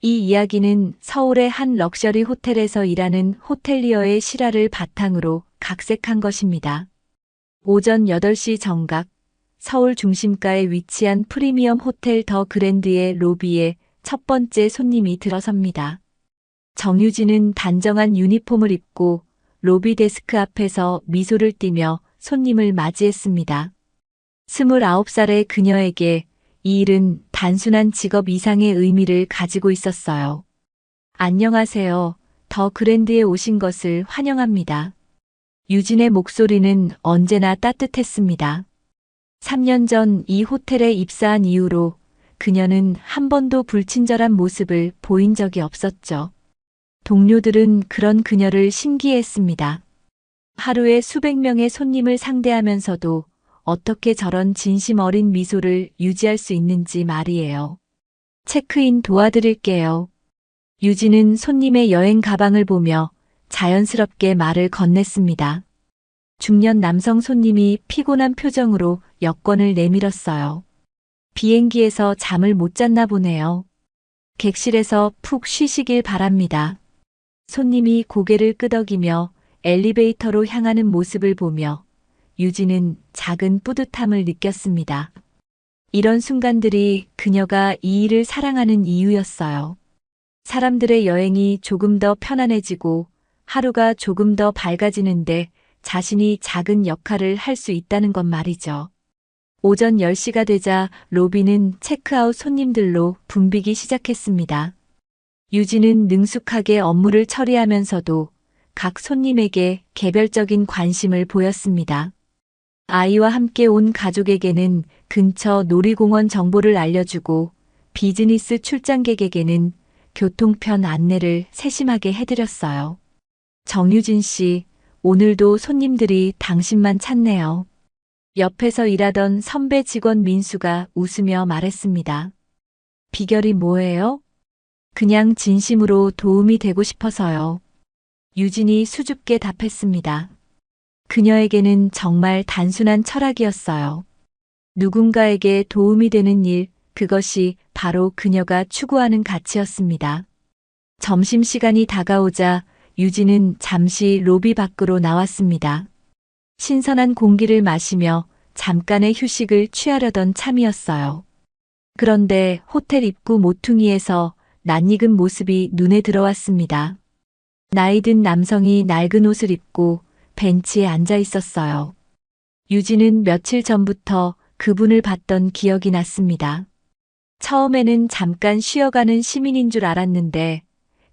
이 이야기는 서울의 한 럭셔리 호텔에서 일하는 호텔리어의 실화를 바탕으로 각색한 것입니다. 오전 8시 정각, 서울 중심가에 위치한 프리미엄 호텔 더 그랜드의 로비에 첫 번째 손님이 들어섭니다. 정유진은 단정한 유니폼을 입고 로비 데스크 앞에서 미소를 띠며 손님을 맞이했습니다. 29살의 그녀에게 이 일은 단순한 직업 이상의 의미를 가지고 있었어요. 안녕하세요. 더 그랜드에 오신 것을 환영합니다. 유진의 목소리는 언제나 따뜻했습니다. 3년 전 이 호텔에 입사한 이후로 그녀는 한 번도 불친절한 모습을 보인 적이 없었죠. 동료들은 그런 그녀를 신기해했습니다. 하루에 수백 명의 손님을 상대하면서도 어떻게 저런 진심 어린 미소를 유지할 수 있는지 말이에요. 체크인 도와드릴게요. 유진은 손님의 여행 가방을 보며 자연스럽게 말을 건넸습니다. 중년 남성 손님이 피곤한 표정으로 여권을 내밀었어요. 비행기에서 잠을 못 잤나 보네요. 객실에서 푹 쉬시길 바랍니다. 손님이 고개를 끄덕이며 엘리베이터로 향하는 모습을 보며 유진은 작은 뿌듯함을 느꼈습니다. 이런 순간들이 그녀가 이 일을 사랑하는 이유였어요. 사람들의 여행이 조금 더 편안해지고 하루가 조금 더 밝아지는데 자신이 작은 역할을 할 수 있다는 것 말이죠. 오전 10시가 되자 로비는 체크아웃 손님들로 붐비기 시작했습니다. 유진은 능숙하게 업무를 처리하면서도 각 손님에게 개별적인 관심을 보였습니다. 아이와 함께 온 가족에게는 근처 놀이공원 정보를 알려주고 비즈니스 출장객에게는 교통편 안내를 세심하게 해드렸어요. 정유진 씨, 오늘도 손님들이 당신만 찾네요. 옆에서 일하던 선배 직원 민수가 웃으며 말했습니다. 비결이 뭐예요? 그냥 진심으로 도움이 되고 싶어서요. 유진이 수줍게 답했습니다. 그녀에게는 정말 단순한 철학이었어요. 누군가에게 도움이 되는 일, 그것이 바로 그녀가 추구하는 가치였습니다. 점심시간이 다가오자 유진은 잠시 로비 밖으로 나왔습니다. 신선한 공기를 마시며 잠깐의 휴식을 취하려던 참이었어요. 그런데 호텔 입구 모퉁이에서 낯익은 모습이 눈에 들어왔습니다. 나이 든 남성이 낡은 옷을 입고 벤치에 앉아 있었어요. 유진은 며칠 전부터 그분을 봤던 기억이 났습니다. 처음에는 잠깐 쉬어가는 시민인 줄 알았는데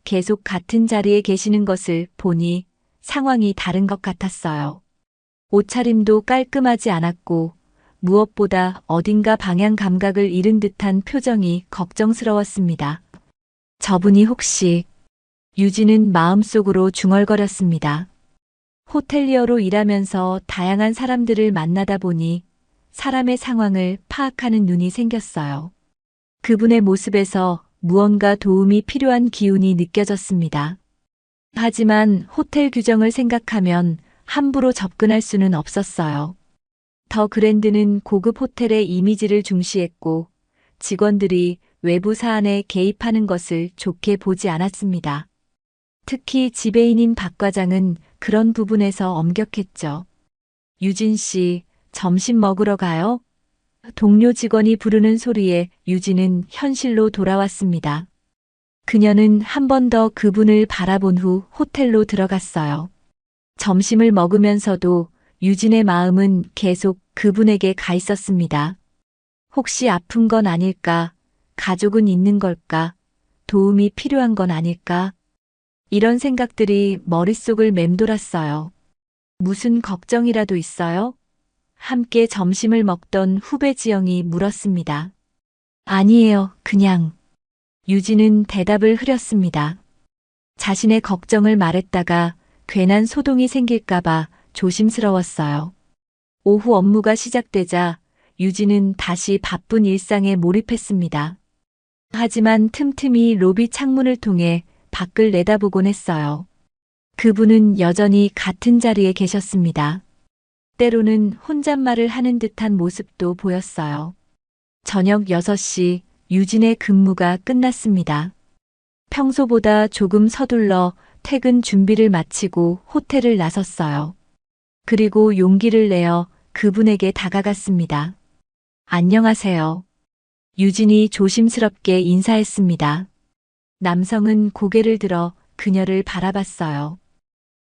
계속 같은 자리에 계시는 것을 보니 상황이 다른 것 같았어요. 옷차림도 깔끔하지 않았고 무엇보다 어딘가 방향 감각을 잃은 듯한 표정이 걱정스러웠습니다. 저분이 혹시... 유진은 마음속으로 중얼거렸습니다. 호텔리어로 일하면서 다양한 사람들을 만나다 보니 사람의 상황을 파악하는 눈이 생겼어요. 그분의 모습에서 무언가 도움이 필요한 기운이 느껴졌습니다. 하지만 호텔 규정을 생각하면 함부로 접근할 수는 없었어요. 더 그랜드는 고급 호텔의 이미지를 중시했고 직원들이 외부 사안에 개입하는 것을 좋게 보지 않았습니다. 특히 지배인인 박 과장은 그런 부분에서 엄격했죠. 유진 씨, 점심 먹으러 가요? 동료 직원이 부르는 소리에 유진은 현실로 돌아왔습니다. 그녀는 한 번 더 그분을 바라본 후 호텔로 들어갔어요. 점심을 먹으면서도 유진의 마음은 계속 그분에게 가 있었습니다. 혹시 아픈 건 아닐까? 가족은 있는 걸까? 도움이 필요한 건 아닐까? 이런 생각들이 머릿속을 맴돌았어요. 무슨 걱정이라도 있어요? 함께 점심을 먹던 후배 지영이 물었습니다. 아니에요, 그냥. 유진은 대답을 흐렸습니다. 자신의 걱정을 말했다가 괜한 소동이 생길까봐 조심스러웠어요. 오후 업무가 시작되자 유진은 다시 바쁜 일상에 몰입했습니다. 하지만 틈틈이 로비 창문을 통해 밖을 내다보곤 했어요. 그분은 여전히 같은 자리에 계셨습니다. 때로는 혼잣말을 하는 듯한 모습도 보였어요. 저녁 6시 유진의 근무가 끝났습니다. 평소보다 조금 서둘러 퇴근 준비를 마치고 호텔을 나섰어요. 그리고 용기를 내어 그분에게 다가갔습니다. 안녕하세요. 유진이 조심스럽게 인사했습니다. 남성은 고개를 들어 그녀를 바라봤어요.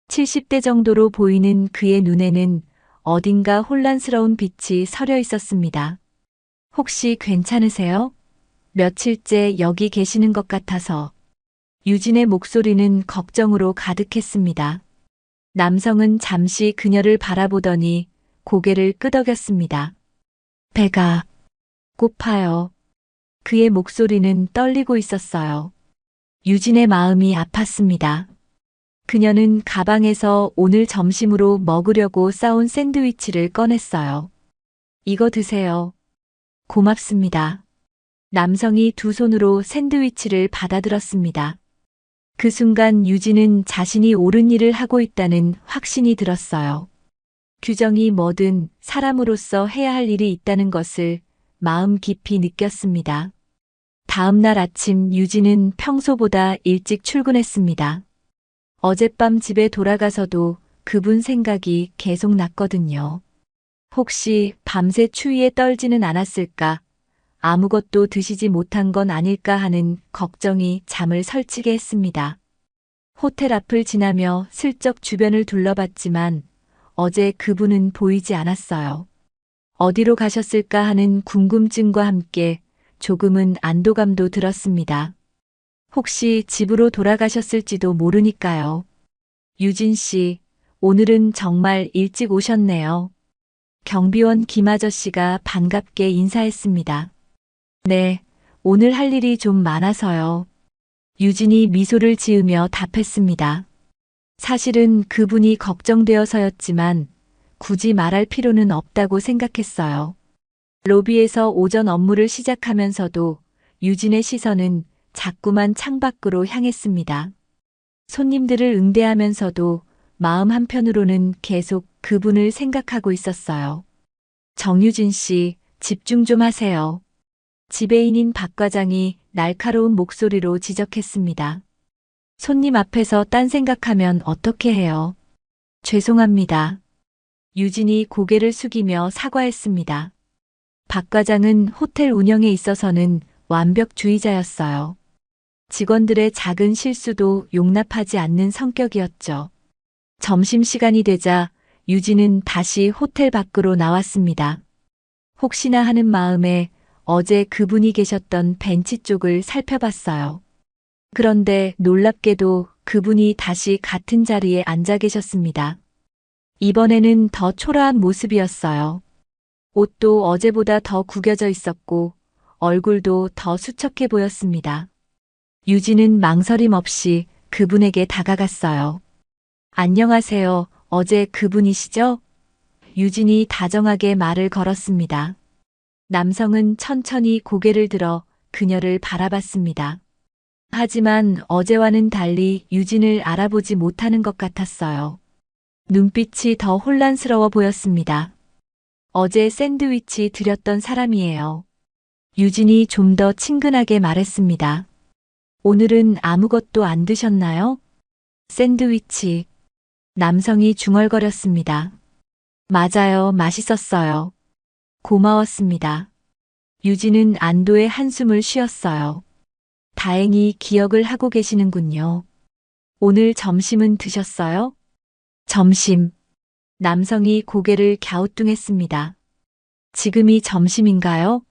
70대 정도로 보이는 그의 눈에는 어딘가 혼란스러운 빛이 서려 있었습니다. 혹시 괜찮으세요? 며칠째 여기 계시는 것 같아서. 유진의 목소리는 걱정으로 가득했습니다. 남성은 잠시 그녀를 바라보더니 고개를 끄덕였습니다. 배가 고파요. 그의 목소리는 떨리고 있었어요. 유진의 마음이 아팠습니다. 그녀는 가방에서 오늘 점심으로 먹으려고 싸온 샌드위치를 꺼냈어요. 이거 드세요. 고맙습니다. 남성이 두 손으로 샌드위치를 받아들었습니다. 그 순간 유진은 자신이 옳은 일을 하고 있다는 확신이 들었어요. 규정이 뭐든 사람으로서 해야 할 일이 있다는 것을 마음 깊이 느꼈습니다. 다음 날 아침 유진은 평소보다 일찍 출근했습니다. 어젯밤 집에 돌아가서도 그분 생각이 계속 났거든요. 혹시 밤새 추위에 떨지는 않았을까? 아무것도 드시지 못한 건 아닐까 하는 걱정이 잠을 설치게 했습니다. 호텔 앞을 지나며 슬쩍 주변을 둘러봤지만 어제 그분은 보이지 않았어요. 어디로 가셨을까 하는 궁금증과 함께 조금은 안도감도 들었습니다. 혹시 집으로 돌아가셨을지도 모르니까요. 유진 씨, 오늘은 정말 일찍 오셨네요. 경비원 김 아저씨가 반갑게 인사했습니다. 네, 오늘 할 일이 좀 많아서요. 유진이 미소를 지으며 답했습니다. 사실은 그분이 걱정되어서였지만 굳이 말할 필요는 없다고 생각했어요. 로비에서 오전 업무를 시작하면서도 유진의 시선은 자꾸만 창밖으로 향했습니다. 손님들을 응대하면서도 마음 한편으로는 계속 그분을 생각하고 있었어요. 정유진 씨, 집중 좀 하세요. 지배인인 박 과장이 날카로운 목소리로 지적했습니다. 손님 앞에서 딴 생각하면 어떻게 해요? 죄송합니다. 유진이 고개를 숙이며 사과했습니다. 박 과장은 호텔 운영에 있어서는 완벽주의자였어요. 직원들의 작은 실수도 용납하지 않는 성격이었죠. 점심시간이 되자 유진은 다시 호텔 밖으로 나왔습니다. 혹시나 하는 마음에 어제 그분이 계셨던 벤치 쪽을 살펴봤어요. 그런데 놀랍게도 그분이 다시 같은 자리에 앉아 계셨습니다. 이번에는 더 초라한 모습이었어요. 옷도 어제보다 더 구겨져 있었고 얼굴도 더 수척해 보였습니다. 유진은 망설임 없이 그분에게 다가갔어요. 안녕하세요. 어제 그분이시죠? 유진이 다정하게 말을 걸었습니다. 남성은 천천히 고개를 들어 그녀를 바라봤습니다. 하지만 어제와는 달리 유진을 알아보지 못하는 것 같았어요. 눈빛이 더 혼란스러워 보였습니다. 어제 샌드위치 드렸던 사람이에요. 유진이 좀 더 친근하게 말했습니다. 오늘은 아무것도 안 드셨나요? 샌드위치. 남성이 중얼거렸습니다. 맞아요, 맛있었어요. 고마웠습니다. 유진은 안도의 한숨을 쉬었어요. 다행히 기억을 하고 계시는군요. 오늘 점심은 드셨어요? 점심. 남성이 고개를 갸우뚱했습니다. 지금이 점심인가요?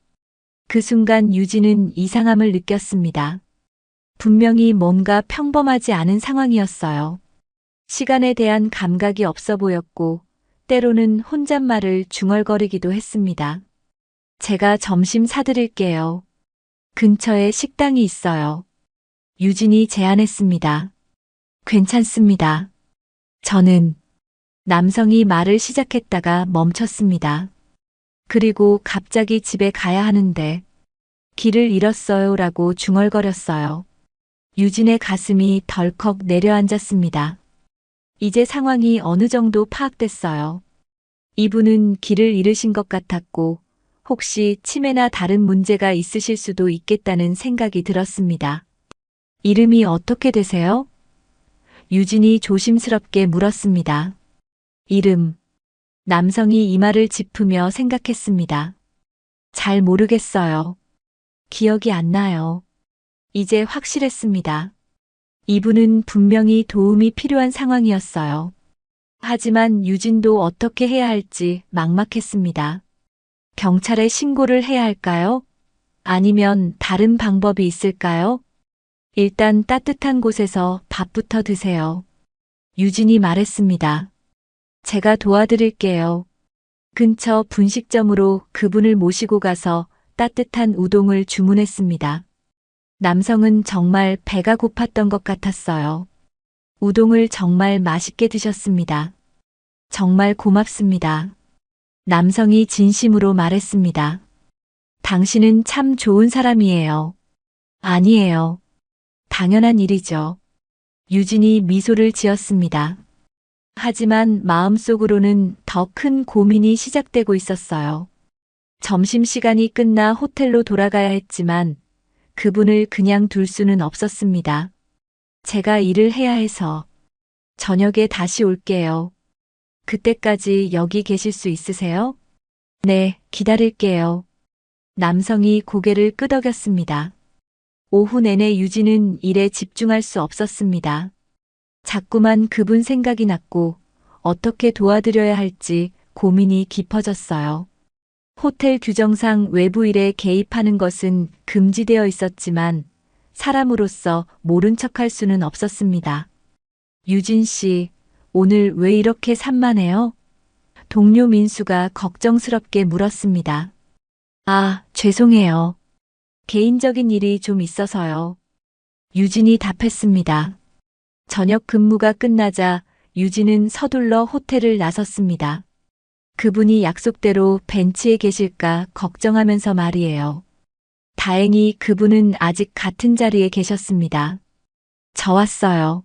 그 순간 유진은 이상함을 느꼈습니다. 분명히 뭔가 평범하지 않은 상황이었어요. 시간에 대한 감각이 없어 보였고 때로는 혼잣말을 중얼거리기도 했습니다. 제가 점심 사드릴게요. 근처에 식당이 있어요. 유진이 제안했습니다. 괜찮습니다. 저는 남성이 말을 시작했다가 멈췄습니다. 그리고 갑자기 집에 가야 하는데 길을 잃었어요 라고 중얼거렸어요. 유진의 가슴이 덜컥 내려앉았습니다. 이제 상황이 어느 정도 파악됐어요. 이분은 길을 잃으신 것 같았고 혹시 치매나 다른 문제가 있으실 수도 있겠다는 생각이 들었습니다. 이름이 어떻게 되세요? 유진이 조심스럽게 물었습니다. 이름. 남성이 이마를 짚으며 생각했습니다. 잘 모르겠어요. 기억이 안 나요. 이제 확실했습니다. 이분은 분명히 도움이 필요한 상황이었어요. 하지만 유진도 어떻게 해야 할지 막막했습니다. 경찰에 신고를 해야 할까요? 아니면 다른 방법이 있을까요? 일단 따뜻한 곳에서 밥부터 드세요. 유진이 말했습니다. 제가 도와드릴게요. 근처 분식점으로 그분을 모시고 가서 따뜻한 우동을 주문했습니다. 남성은 정말 배가 고팠던 것 같았어요. 우동을 정말 맛있게 드셨습니다. 정말 고맙습니다. 남성이 진심으로 말했습니다. 당신은 참 좋은 사람이에요. 아니에요. 당연한 일이죠. 유진이 미소를 지었습니다. 하지만 마음속으로는 더 큰 고민이 시작되고 있었어요. 점심시간이 끝나 호텔로 돌아가야 했지만 그분을 그냥 둘 수는 없었습니다. 제가 일을 해야 해서 저녁에 다시 올게요. 그때까지 여기 계실 수 있으세요? 네, 기다릴게요. 남성이 고개를 끄덕였습니다. 오후 내내 유진은 일에 집중할 수 없었습니다. 자꾸만 그분 생각이 났고 어떻게 도와드려야 할지 고민이 깊어졌어요. 호텔 규정상 외부 일에 개입하는 것은 금지되어 있었지만 사람으로서 모른 척할 수는 없었습니다. 유진 씨, 오늘 왜 이렇게 산만해요? 동료 민수가 걱정스럽게 물었습니다. 아, 죄송해요. 개인적인 일이 좀 있어서요. 유진이 답했습니다. 저녁 근무가 끝나자 유진은 서둘러 호텔을 나섰습니다. 그분이 약속대로 벤치에 계실까 걱정하면서 말이에요. 다행히 그분은 아직 같은 자리에 계셨습니다. 저 왔어요.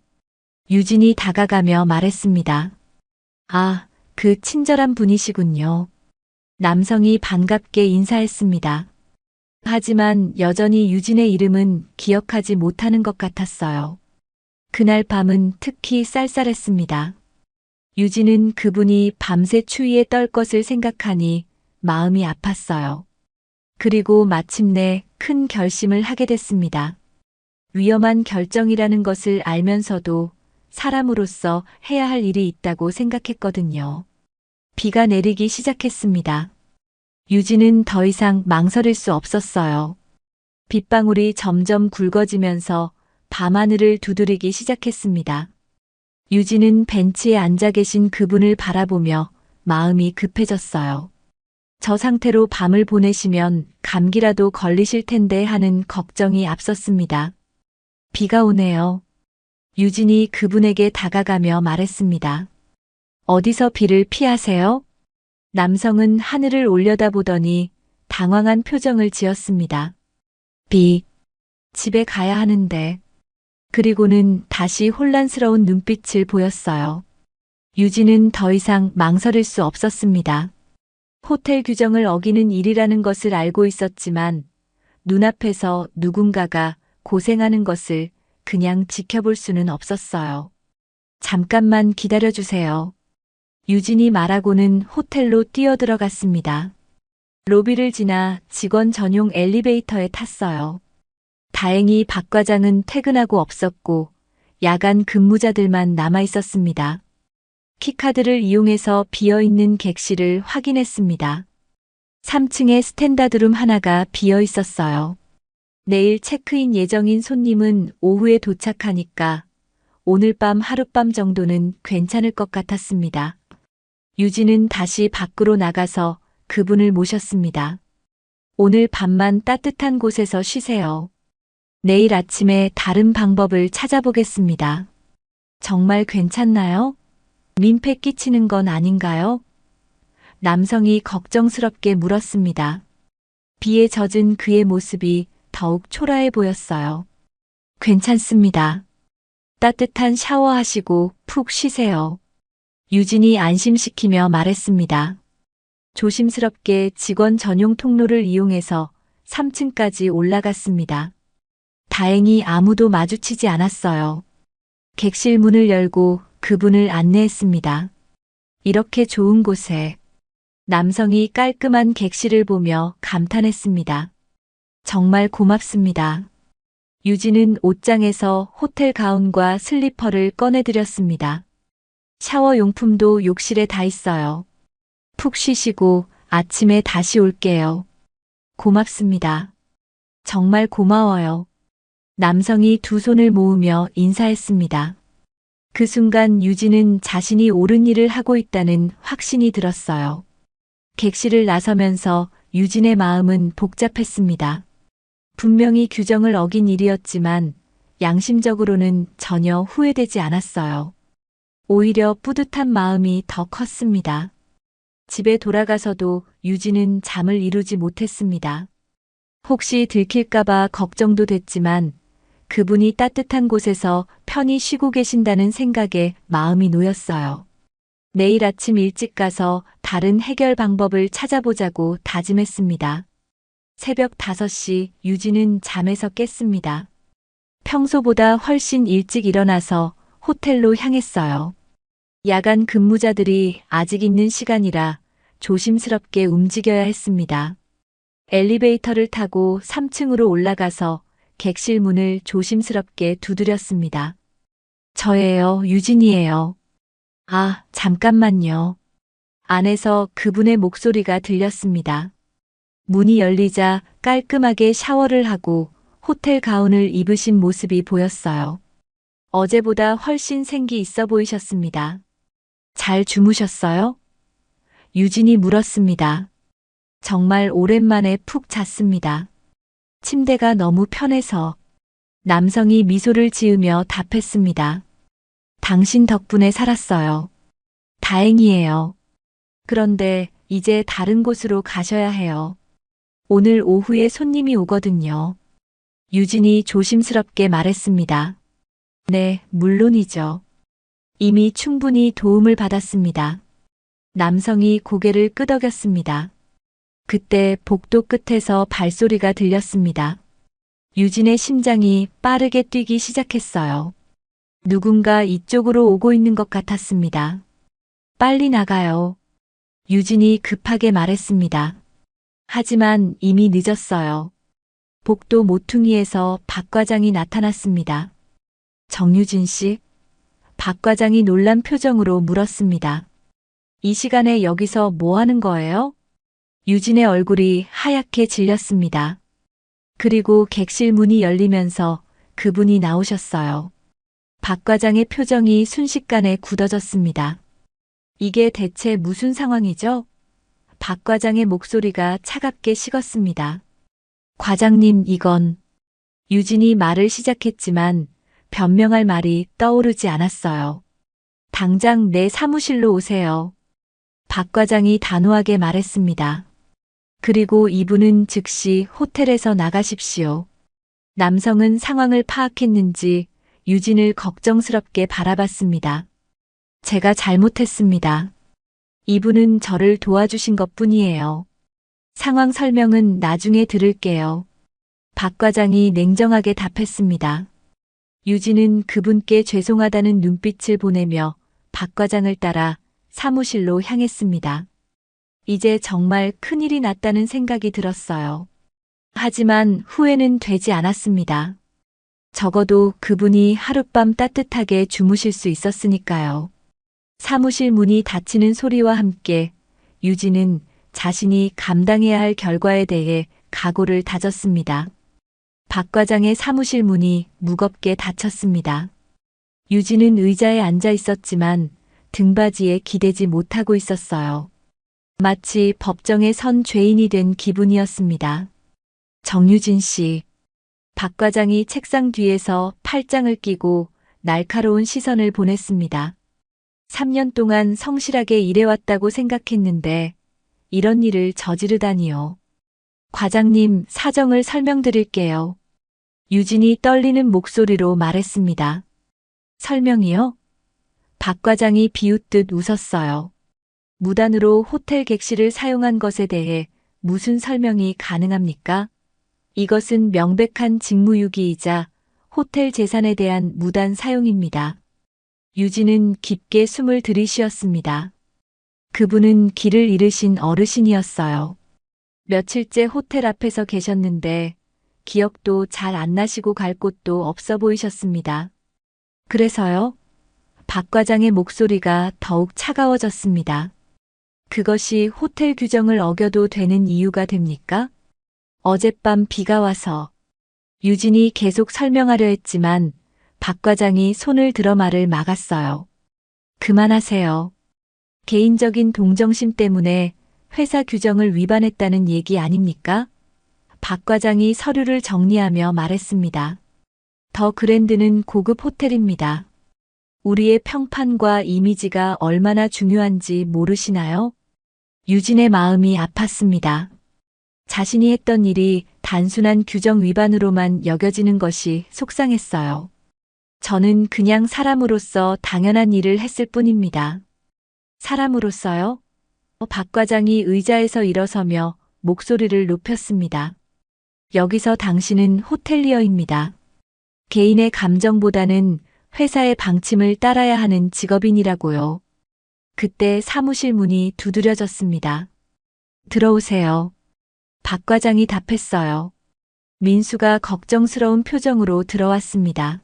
유진이 다가가며 말했습니다. 아, 그 친절한 분이시군요. 남성이 반갑게 인사했습니다. 하지만 여전히 유진의 이름은 기억하지 못하는 것 같았어요. 그날 밤은 특히 쌀쌀했습니다. 유진은 그분이 밤새 추위에 떨 것을 생각하니 마음이 아팠어요. 그리고 마침내 큰 결심을 하게 됐습니다. 위험한 결정이라는 것을 알면서도 사람으로서 해야 할 일이 있다고 생각했거든요. 비가 내리기 시작했습니다. 유진은 더 이상 망설일 수 없었어요. 빗방울이 점점 굵어지면서 밤하늘을 두드리기 시작했습니다. 유진은 벤치에 앉아 계신 그분을 바라보며 마음이 급해졌어요. 저 상태로 밤을 보내시면 감기라도 걸리실 텐데 하는 걱정이 앞섰습니다. 비가 오네요. 유진이 그분에게 다가가며 말했습니다. 어디서 비를 피하세요? 남성은 하늘을 올려다보더니 당황한 표정을 지었습니다. 비. 집에 가야 하는데. 그리고는 다시 혼란스러운 눈빛을 보였어요. 유진은 더 이상 망설일 수 없었습니다. 호텔 규정을 어기는 일이라는 것을 알고 있었지만 눈앞에서 누군가가 고생하는 것을 그냥 지켜볼 수는 없었어요. 잠깐만 기다려주세요. 유진이 말하고는 호텔로 뛰어들어갔습니다. 로비를 지나 직원 전용 엘리베이터에 탔어요. 다행히 박 과장은 퇴근하고 없었고 야간 근무자들만 남아 있었습니다. 키카드를 이용해서 비어있는 객실을 확인했습니다. 3층에 스탠다드룸 하나가 비어 있었어요. 내일 체크인 예정인 손님은 오후에 도착하니까 오늘 밤 하룻밤 정도는 괜찮을 것 같았습니다. 유진은 다시 밖으로 나가서 그분을 모셨습니다. 오늘 밤만 따뜻한 곳에서 쉬세요. 내일 아침에 다른 방법을 찾아보겠습니다. 정말 괜찮나요? 민폐 끼치는 건 아닌가요? 남성이 걱정스럽게 물었습니다. 비에 젖은 그의 모습이 더욱 초라해 보였어요. 괜찮습니다. 따뜻한 샤워하시고 푹 쉬세요. 유진이 안심시키며 말했습니다. 조심스럽게 직원 전용 통로를 이용해서 3층까지 올라갔습니다. 다행히 아무도 마주치지 않았어요. 객실 문을 열고 그분을 안내했습니다. 이렇게 좋은 곳에 남성이 깔끔한 객실을 보며 감탄했습니다. 정말 고맙습니다. 유진은 옷장에서 호텔 가운과 슬리퍼를 꺼내드렸습니다. 샤워 용품도 욕실에 다 있어요. 푹 쉬시고 아침에 다시 올게요. 고맙습니다. 정말 고마워요. 남성이 두 손을 모으며 인사했습니다. 그 순간 유진은 자신이 옳은 일을 하고 있다는 확신이 들었어요. 객실을 나서면서 유진의 마음은 복잡했습니다. 분명히 규정을 어긴 일이었지만 양심적으로는 전혀 후회되지 않았어요. 오히려 뿌듯한 마음이 더 컸습니다. 집에 돌아가서도 유진은 잠을 이루지 못했습니다. 혹시 들킬까봐 걱정도 됐지만 그분이 따뜻한 곳에서 편히 쉬고 계신다는 생각에 마음이 놓였어요. 내일 아침 일찍 가서 다른 해결 방법을 찾아보자고 다짐했습니다. 새벽 5시 유진은 잠에서 깼습니다. 평소보다 훨씬 일찍 일어나서 호텔로 향했어요. 야간 근무자들이 아직 있는 시간이라 조심스럽게 움직여야 했습니다. 엘리베이터를 타고 3층으로 올라가서 객실 문을 조심스럽게 두드렸습니다. 저예요, 유진이에요. 아, 잠깐만요. 안에서 그분의 목소리가 들렸습니다. 문이 열리자 깔끔하게 샤워를 하고 호텔 가운을 입으신 모습이 보였어요. 어제보다 훨씬 생기 있어 보이셨습니다. 잘 주무셨어요? 유진이 물었습니다. 정말 오랜만에 푹 잤습니다. 침대가 너무 편해서. 남성이 미소를 지으며 답했습니다. 당신 덕분에 살았어요. 다행이에요. 그런데 이제 다른 곳으로 가셔야 해요. 오늘 오후에 손님이 오거든요. 유진이 조심스럽게 말했습니다. 네, 물론이죠. 이미 충분히 도움을 받았습니다. 남성이 고개를 끄덕였습니다. 그때 복도 끝에서 발소리가 들렸습니다. 유진의 심장이 빠르게 뛰기 시작했어요. 누군가 이쪽으로 오고 있는 것 같았습니다. 빨리 나가요. 유진이 급하게 말했습니다. 하지만 이미 늦었어요. 복도 모퉁이에서 박 과장이 나타났습니다. 정유진 씨? 박 과장이 놀란 표정으로 물었습니다. 이 시간에 여기서 뭐 하는 거예요? 유진의 얼굴이 하얗게 질렸습니다. 그리고 객실 문이 열리면서 그분이 나오셨어요. 박 과장의 표정이 순식간에 굳어졌습니다. 이게 대체 무슨 상황이죠? 박 과장의 목소리가 차갑게 식었습니다. 과장님, 이건. 유진이 말을 시작했지만 변명할 말이 떠오르지 않았어요. 당장 내 사무실로 오세요. 박 과장이 단호하게 말했습니다. 그리고 이분은 즉시 호텔에서 나가십시오. 남성은 상황을 파악했는지 유진을 걱정스럽게 바라봤습니다. 제가 잘못했습니다. 이분은 저를 도와주신 것뿐이에요. 상황 설명은 나중에 들을게요. 박 과장이 냉정하게 답했습니다. 유진은 그분께 죄송하다는 눈빛을 보내며 박 과장을 따라 사무실로 향했습니다. 이제 정말 큰일이 났다는 생각이 들었어요. 하지만 후회는 되지 않았습니다. 적어도 그분이 하룻밤 따뜻하게 주무실 수 있었으니까요. 사무실 문이 닫히는 소리와 함께 유진은 자신이 감당해야 할 결과에 대해 각오를 다졌습니다. 박 과장의 사무실 문이 무겁게 닫혔습니다. 유진은 의자에 앉아 있었지만 등받이에 기대지 못하고 있었어요. 마치 법정에 선 죄인이 된 기분이었습니다. 정유진 씨. 박 과장이 책상 뒤에서 팔짱을 끼고 날카로운 시선을 보냈습니다. 3년 동안 성실하게 일해왔다고 생각했는데 이런 일을 저지르다니요. 과장님, 사정을 설명드릴게요. 유진이 떨리는 목소리로 말했습니다. 설명이요? 박 과장이 비웃듯 웃었어요. 무단으로 호텔 객실을 사용한 것에 대해 무슨 설명이 가능합니까? 이것은 명백한 직무유기이자 호텔 재산에 대한 무단 사용입니다. 유진은 깊게 숨을 들이쉬었습니다. 그분은 길을 잃으신 어르신이었어요. 며칠째 호텔 앞에서 계셨는데 기억도 잘 안 나시고 갈 곳도 없어 보이셨습니다. 그래서요? 박 과장의 목소리가 더욱 차가워졌습니다. 그것이 호텔 규정을 어겨도 되는 이유가 됩니까? 어젯밤 비가 와서. 유진이 계속 설명하려 했지만 박 과장이 손을 들어 말을 막았어요. 그만하세요. 개인적인 동정심 때문에 회사 규정을 위반했다는 얘기 아닙니까? 박 과장이 서류를 정리하며 말했습니다. 더 그랜드는 고급 호텔입니다. 우리의 평판과 이미지가 얼마나 중요한지 모르시나요? 유진의 마음이 아팠습니다. 자신이 했던 일이 단순한 규정 위반으로만 여겨지는 것이 속상했어요. 저는 그냥 사람으로서 당연한 일을 했을 뿐입니다. 사람으로서요? 박 과장이 의자에서 일어서며 목소리를 높였습니다. 여기서 당신은 호텔리어입니다. 개인의 감정보다는 회사의 방침을 따라야 하는 직업인이라고요. 그때 사무실 문이 두드려졌습니다. 들어오세요. 박 과장이 답했어요. 민수가 걱정스러운 표정으로 들어왔습니다.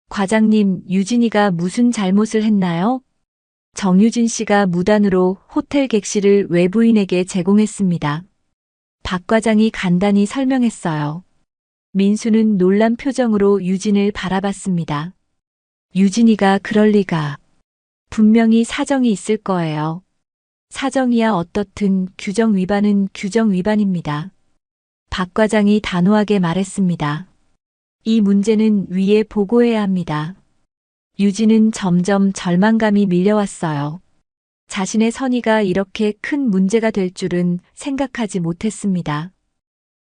과장님, 유진이가 무슨 잘못을 했나요? 정유진 씨가 무단으로 호텔 객실을 외부인에게 제공했습니다. 박 과장이 간단히 설명했어요. 민수는 놀란 표정으로 유진을 바라봤습니다. 유진이가 그럴 리가. 분명히 사정이 있을 거예요. 사정이야 어떻든 규정 위반은 규정 위반입니다. 박 과장이 단호하게 말했습니다. 이 문제는 위에 보고해야 합니다. 유진은 점점 절망감이 밀려왔어요. 자신의 선의가 이렇게 큰 문제가 될 줄은 생각하지 못했습니다.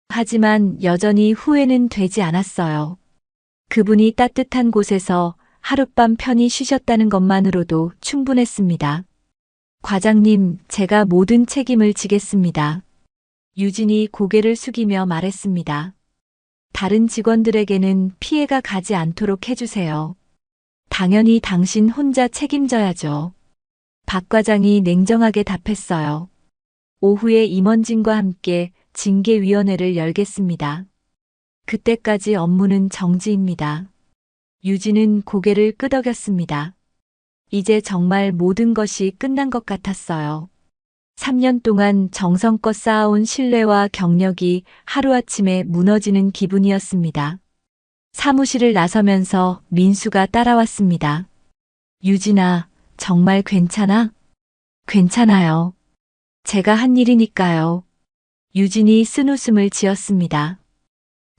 하지만 여전히 후회는 되지 않았어요. 그분이 따뜻한 곳에서 하룻밤 편히 쉬셨다는 것만으로도 충분했습니다. 과장님, 제가 모든 책임을 지겠습니다. 유진이 고개를 숙이며 말했습니다. 다른 직원들에게는 피해가 가지 않도록 해주세요. 당연히 당신 혼자 책임져야죠. 박 과장이 냉정하게 답했어요. 오후에 임원진과 함께 징계위원회를 열겠습니다. 그때까지 업무는 정지입니다. 유진은 고개를 끄덕였습니다. 이제 정말 모든 것이 끝난 것 같았어요. 3년 동안 정성껏 쌓아온 신뢰와 경력이 하루아침에 무너지는 기분이었습니다. 사무실을 나서면서 민수가 따라왔습니다. 유진아, 정말 괜찮아? 괜찮아요. 제가 한 일이니까요. 유진이 쓴웃음을 지었습니다.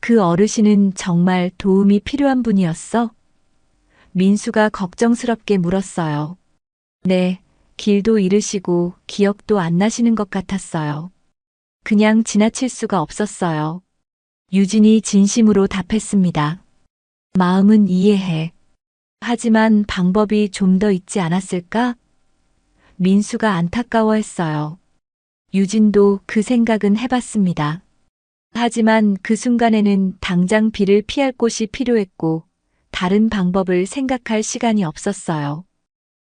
그 어르신은 정말 도움이 필요한 분이었어? 민수가 걱정스럽게 물었어요. 네, 길도 잃으시고 기억도 안 나시는 것 같았어요. 그냥 지나칠 수가 없었어요. 유진이 진심으로 답했습니다. 마음은 이해해. 하지만 방법이 좀 더 있지 않았을까? 민수가 안타까워했어요. 유진도 그 생각은 해봤습니다. 하지만 그 순간에는 당장 비를 피할 곳이 필요했고 다른 방법을 생각할 시간이 없었어요.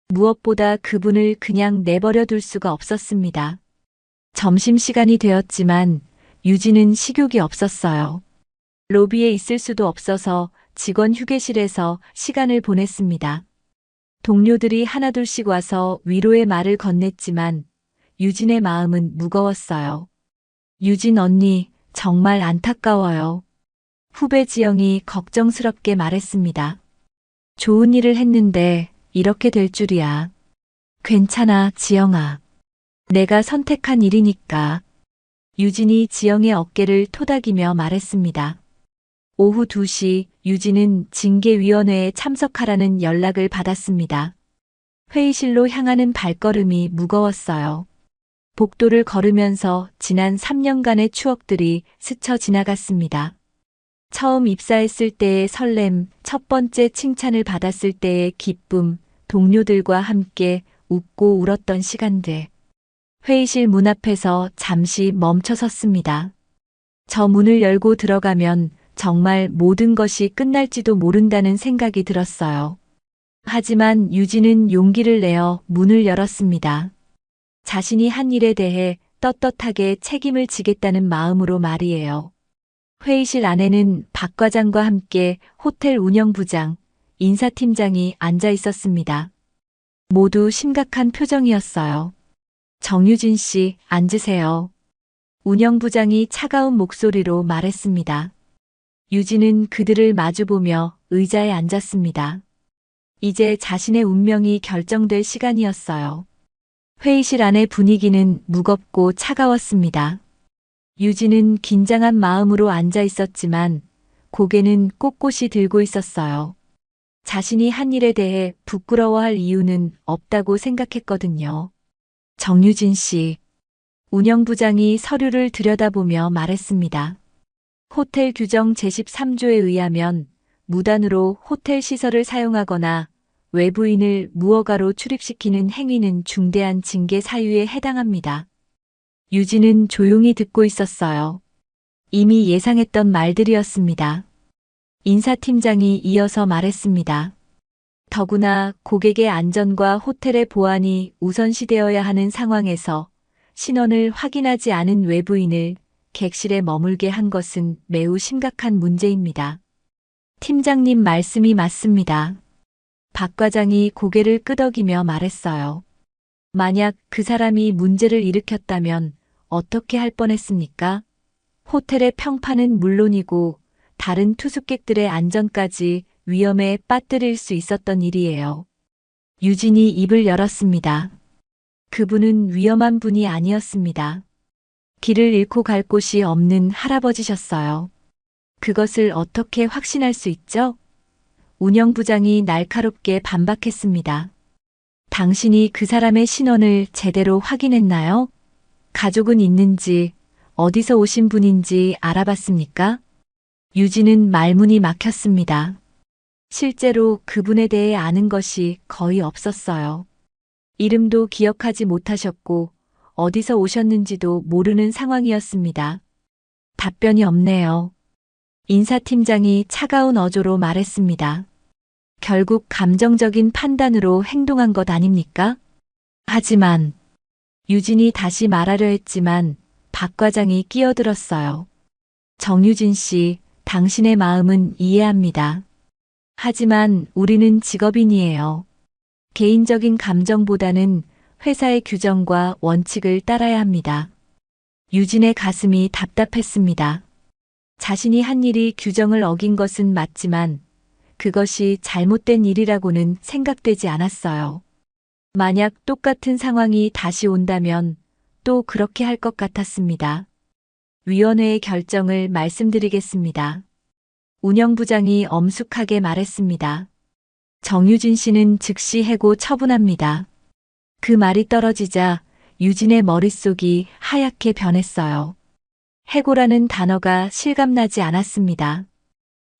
무엇보다 그분을 그냥 내버려 둘 수가 없었습니다. 점심시간이 되었지만 유진은 식욕이 없었어요. 로비에 있을 수도 없어서 직원 휴게실에서 시간을 보냈습니다. 동료들이 하나둘씩 와서 위로의 말을 건넸지만 유진의 마음은 무거웠어요. 유진 언니, 정말 안타까워요. 후배 지영이 걱정스럽게 말했습니다. 좋은 일을 했는데 이렇게 될 줄이야. 괜찮아, 지영아. 내가 선택한 일이니까. 유진이 지영의 어깨를 토닥이며 말했습니다. 오후 2시 유진은 징계위원회에 참석하라는 연락을 받았습니다. 회의실로 향하는 발걸음이 무거웠어요. 복도를 걸으면서 지난 3년간의 추억들이 스쳐 지나갔습니다. 처음 입사했을 때의 설렘, 첫 번째 칭찬을 받았을 때의 기쁨, 동료들과 함께 웃고 울었던 시간들. 회의실 문 앞에서 잠시 멈춰 섰습니다. 저 문을 열고 들어가면 정말 모든 것이 끝날지도 모른다는 생각이 들었어요. 하지만 유진은 용기를 내어 문을 열었습니다. 자신이 한 일에 대해 떳떳하게 책임을 지겠다는 마음으로 말이에요. 회의실 안에는 박 과장과 함께 호텔 운영부장, 인사팀장이 앉아 있었습니다. 모두 심각한 표정이었어요. 정유진 씨, 앉으세요. 운영부장이 차가운 목소리로 말했습니다. 유진은 그들을 마주보며 의자에 앉았습니다. 이제 자신의 운명이 결정될 시간이었어요. 회의실 안의 분위기는 무겁고 차가웠습니다. 유진은 긴장한 마음으로 앉아 있었지만 고개는 꼿꼿이 들고 있었어요. 자신이 한 일에 대해 부끄러워할 이유는 없다고 생각했거든요. 정유진 씨, 운영부장이 서류를 들여다보며 말했습니다. 호텔 규정 제13조에 의하면 무단으로 호텔 시설을 사용하거나 외부인을 무허가로 출입시키는 행위는 중대한 징계 사유에 해당합니다. 유진은 조용히 듣고 있었어요. 이미 예상했던 말들이었습니다. 인사팀장이 이어서 말했습니다. 더구나 고객의 안전과 호텔의 보안이 우선시되어야 하는 상황에서 신원을 확인하지 않은 외부인을 객실에 머물게 한 것은 매우 심각한 문제입니다. 팀장님 말씀이 맞습니다. 박 과장이 고개를 끄덕이며 말했어요. 만약 그 사람이 문제를 일으켰다면 어떻게 할 뻔했습니까? 호텔의 평판은 물론이고 다른 투숙객들의 안전까지 위험에 빠뜨릴 수 있었던 일이에요. 유진이 입을 열었습니다. 그분은 위험한 분이 아니었습니다. 길을 잃고 갈 곳이 없는 할아버지셨어요. 그것을 어떻게 확신할 수 있죠? 운영부장이 날카롭게 반박했습니다. 당신이 그 사람의 신원을 제대로 확인했나요? 가족은 있는지, 어디서 오신 분인지 알아봤습니까? 유진은 말문이 막혔습니다. 실제로 그분에 대해 아는 것이 거의 없었어요. 이름도 기억하지 못하셨고, 어디서 오셨는지도 모르는 상황이었습니다. 답변이 없네요. 인사팀장이 차가운 어조로 말했습니다. 결국 감정적인 판단으로 행동한 것 아닙니까? 하지만 유진이 다시 말하려 했지만 박 과장이 끼어들었어요. 정유진 씨, 당신의 마음은 이해합니다. 하지만 우리는 직업인이에요. 개인적인 감정보다는 회사의 규정과 원칙을 따라야 합니다. 유진의 가슴이 답답했습니다. 자신이 한 일이 규정을 어긴 것은 맞지만 그것이 잘못된 일이라고는 생각되지 않았어요. 만약 똑같은 상황이 다시 온다면 또 그렇게 할 것 같았습니다. 위원회의 결정을 말씀드리겠습니다. 운영부장이 엄숙하게 말했습니다. 정유진 씨는 즉시 해고 처분합니다. 그 말이 떨어지자 유진의 머릿속이 하얗게 변했어요. 해고라는 단어가 실감나지 않았습니다.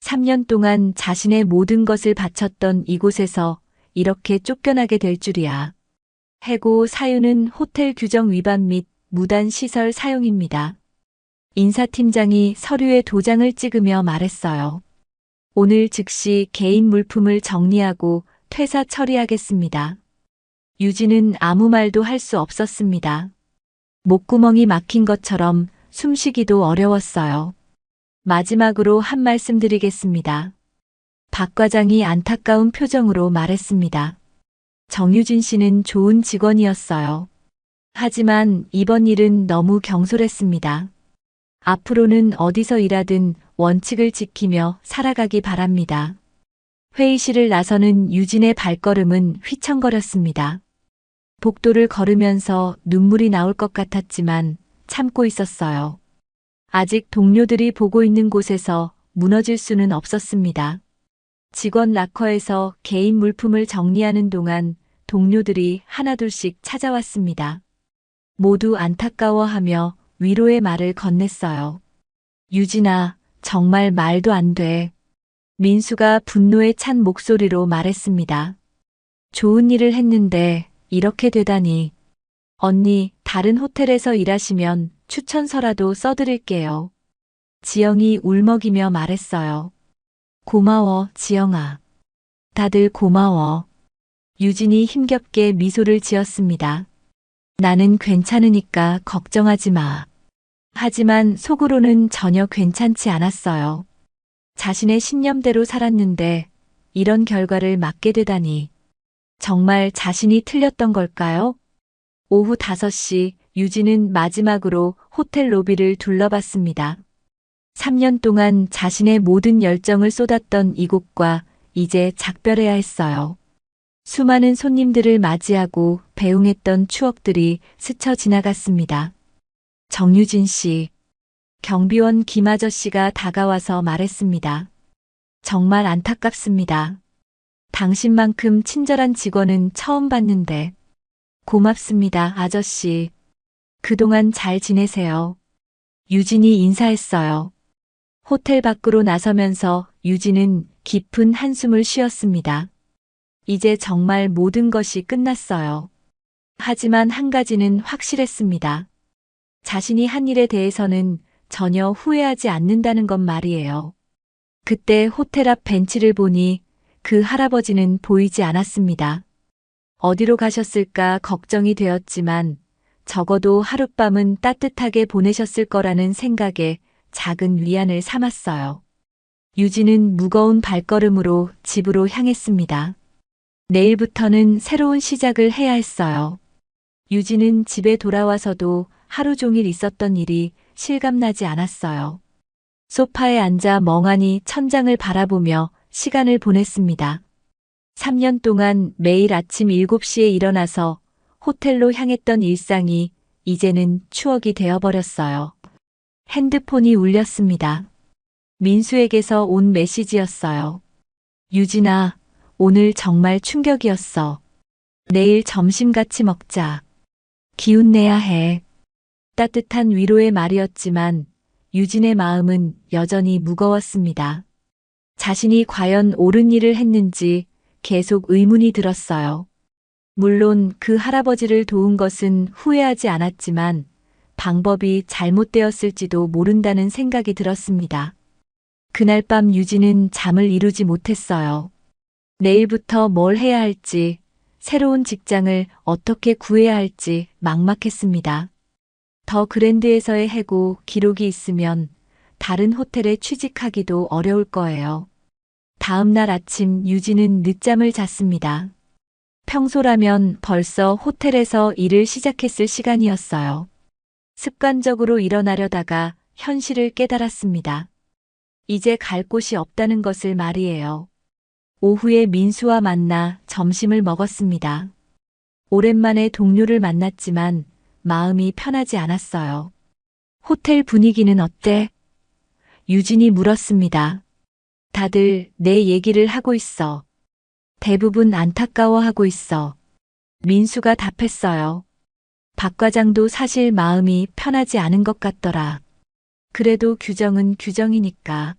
3년 동안 자신의 모든 것을 바쳤던 이곳에서 이렇게 쫓겨나게 될 줄이야. 해고 사유는 호텔 규정 위반 및 무단 시설 사용입니다. 인사팀장이 서류에 도장을 찍으며 말했어요. 오늘 즉시 개인 물품을 정리하고 퇴사 처리하겠습니다. 유진은 아무 말도 할 수 없었습니다. 목구멍이 막힌 것처럼 숨쉬기도 어려웠어요. 마지막으로 한 말씀 드리겠습니다. 박 과장이 안타까운 표정으로 말했습니다. 정유진 씨는 좋은 직원이었어요. 하지만 이번 일은 너무 경솔했습니다. 앞으로는 어디서 일하든 원칙을 지키며 살아가기 바랍니다. 회의실을 나서는 유진의 발걸음은 휘청거렸습니다. 복도를 걸으면서 눈물이 나올 것 같았지만 참고 있었어요. 아직 동료들이 보고 있는 곳에서 무너질 수는 없었습니다. 직원 락커에서 개인 물품을 정리하는 동안 동료들이 하나둘씩 찾아왔습니다. 모두 안타까워하며 위로의 말을 건넸어요. 유진아, 정말 말도 안 돼. 민수가 분노에 찬 목소리로 말했습니다. 좋은 일을 했는데 이렇게 되다니. 언니, 다른 호텔에서 일하시면 추천서라도 써드릴게요. 지영이 울먹이며 말했어요. 고마워, 지영아. 다들 고마워. 유진이 힘겹게 미소를 지었습니다. 나는 괜찮으니까 걱정하지 마. 하지만 속으로는 전혀 괜찮지 않았어요. 자신의 신념대로 살았는데 이런 결과를 맞게 되다니. 정말 자신이 틀렸던 걸까요? 오후 5시 유진은 마지막으로 호텔 로비를 둘러봤습니다. 3년 동안 자신의 모든 열정을 쏟았던 이곳과 이제 작별해야 했어요. 수많은 손님들을 맞이하고 배웅했던 추억들이 스쳐 지나갔습니다. 정유진 씨, 경비원 김 아저씨가 다가와서 말했습니다. 정말 안타깝습니다. 당신만큼 친절한 직원은 처음 봤는데. 고맙습니다, 아저씨. 그동안 잘 지내세요. 유진이 인사했어요. 호텔 밖으로 나서면서 유진은 깊은 한숨을 쉬었습니다. 이제 정말 모든 것이 끝났어요. 하지만 한 가지는 확실했습니다. 자신이 한 일에 대해서는 전혀 후회하지 않는다는 것 말이에요. 그때 호텔 앞 벤치를 보니 그 할아버지는 보이지 않았습니다. 어디로 가셨을까 걱정이 되었지만 적어도 하룻밤은 따뜻하게 보내셨을 거라는 생각에 작은 위안을 삼았어요. 유진은 무거운 발걸음으로 집으로 향했습니다. 내일부터는 새로운 시작을 해야 했어요. 유진은 집에 돌아와서도 하루 종일 있었던 일이 실감나지 않았어요. 소파에 앉아 멍하니 천장을 바라보며 시간을 보냈습니다. 3년 동안 매일 아침 7시에 일어나서 호텔로 향했던 일상이 이제는 추억이 되어버렸어요. 핸드폰이 울렸습니다. 민수에게서 온 메시지였어요. 유진아, 오늘 정말 충격이었어. 내일 점심 같이 먹자. 기운 내야 해. 따뜻한 위로의 말이었지만 유진의 마음은 여전히 무거웠습니다. 자신이 과연 옳은 일을 했는지 계속 의문이 들었어요. 물론 그 할아버지를 도운 것은 후회하지 않았지만 방법이 잘못되었을지도 모른다는 생각이 들었습니다. 그날 밤 유진은 잠을 이루지 못했어요. 내일부터 뭘 해야 할지, 새로운 직장을 어떻게 구해야 할지 막막했습니다. 더 그랜드에서의 해고 기록이 있으면 다른 호텔에 취직하기도 어려울 거예요. 다음 날 아침 유진은 늦잠을 잤습니다. 평소라면 벌써 호텔에서 일을 시작했을 시간이었어요. 습관적으로 일어나려다가 현실을 깨달았습니다. 이제 갈 곳이 없다는 것을 말이에요. 오후에 민수와 만나 점심을 먹었습니다. 오랜만에 동료를 만났지만 마음이 편하지 않았어요. 호텔 분위기는 어때? 유진이 물었습니다. 다들 내 얘기를 하고 있어. 대부분 안타까워하고 있어. 민수가 답했어요. 박 과장도 사실 마음이 편하지 않은 것 같더라. 그래도 규정은 규정이니까.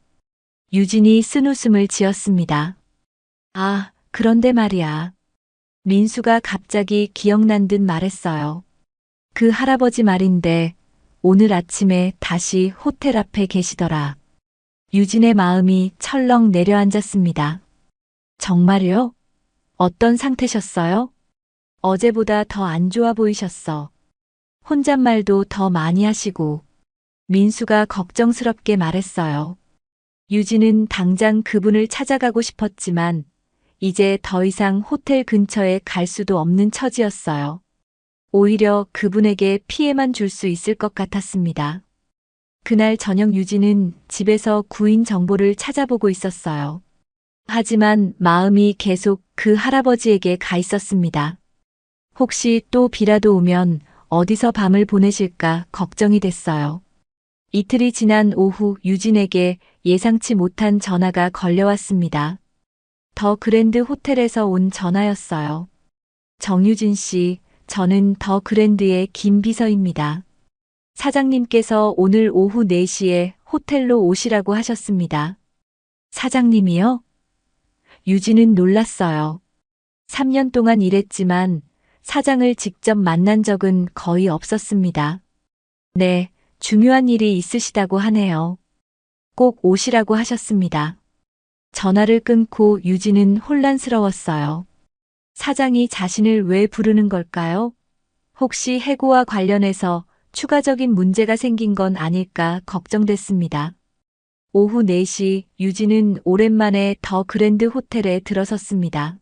유진이 쓴웃음을 지었습니다. 아, 그런데 말이야. 민수가 갑자기 기억난 듯 말했어요. 그 할아버지 말인데 오늘 아침에 다시 호텔 앞에 계시더라. 유진의 마음이 철렁 내려앉았습니다. 정말요? 어떤 상태셨어요? 어제보다 더 안 좋아 보이셨어. 혼잣말도 더 많이 하시고. 민수가 걱정스럽게 말했어요. 유진은 당장 그분을 찾아가고 싶었지만 이제 더 이상 호텔 근처에 갈 수도 없는 처지였어요. 오히려 그분에게 피해만 줄 수 있을 것 같았습니다. 그날 저녁 유진은 집에서 구인 정보를 찾아보고 있었어요. 하지만 마음이 계속 그 할아버지에게 가 있었습니다. 혹시 또 비라도 오면 어디서 밤을 보내실까 걱정이 됐어요. 이틀이 지난 오후 유진에게 예상치 못한 전화가 걸려왔습니다. 더 그랜드 호텔에서 온 전화였어요. 정유진 씨, 저는 더 그랜드의 김 비서입니다. 사장님께서 오늘 오후 4시에 호텔로 오시라고 하셨습니다. 사장님이요? 유진은 놀랐어요. 3년 동안 일했지만 사장을 직접 만난 적은 거의 없었습니다. 네, 중요한 일이 있으시다고 하네요. 꼭 오시라고 하셨습니다. 전화를 끊고 유진은 혼란스러웠어요. 사장이 자신을 왜 부르는 걸까요? 혹시 해고와 관련해서 추가적인 문제가 생긴 건 아닐까 걱정됐습니다. 오후 4시 유진은 오랜만에 더 그랜드 호텔에 들어섰습니다.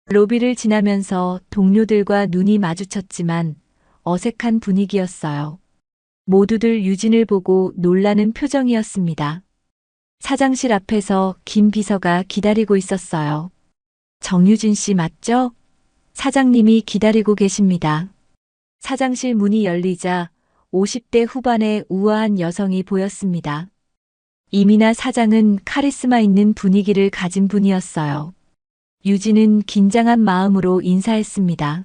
로비를 지나면서 동료들과 눈이 마주쳤지만 어색한 분위기였어요. 모두들 유진을 보고 놀라는 표정이었습니다. 사장실 앞에서 김 비서가 기다리고 있었어요. 정유진 씨 맞죠? 사장님이 기다리고 계십니다. 사장실 문이 열리자 50대 후반의 우아한 여성이 보였습니다. 이민아 사장은 카리스마 있는 분위기를 가진 분이었어요. 유진은 긴장한 마음으로 인사했습니다.